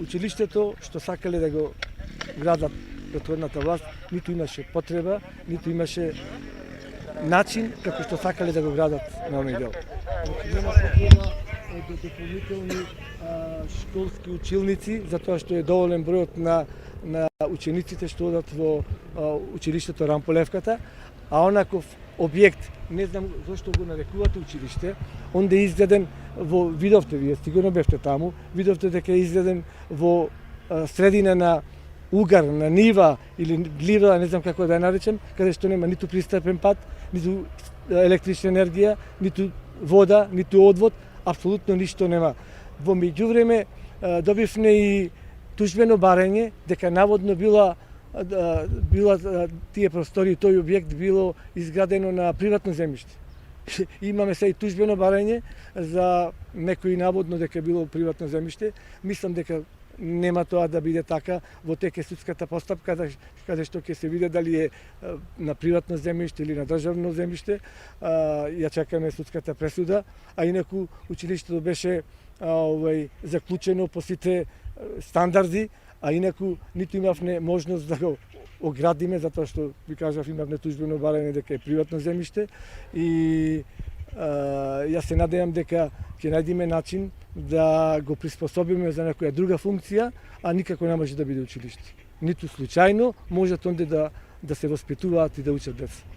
училиштето што сакале да го градат претходната власт, ниту имаше потреба, ниту имаше начин како што сакале да го градат на овој дел. Нема потреба од дополнителни школски училници, затоа што е доволен бројот на учениците што одат во училиштето Рамполевката, а онаков објект, не знам зошто го нарекувате училиште, онде е изграден во, видовте, вие сигурно бевте таму, видовте дека е изграден во средина на угар, на нива или глива, не знам како да ја наречем, каде што нема ниту пристапен пат, ниту електрична енергија, ниту вода, ниту одвод, апсолутно ништо нема. Во меѓувреме добивме и тужбено барање дека наводно била тие простори, тој објект било изградено на приватно земјиште. Имаме се и тужбено барање за некој наводно дека било приватно земјиште. Мислам дека нема тоа да биде така, во теке судската постапка, каде што ќе се види дали е на приватно земјиште или на државно земјиште. Ја чекаме судската пресуда, а инаку училиштето беше заклучено по сите стандарди, а инаку ниту имавме можност да го оградиме, затоа што, ви кажав, имавме тужбено барање дека е приватно земјиште и јас се надевам дека ќе најдеме начин да го приспособиме за некоја друга функција, а никако не може да биде училиште. Ниту случајно можат онде да се воспитуваат и да учат деца.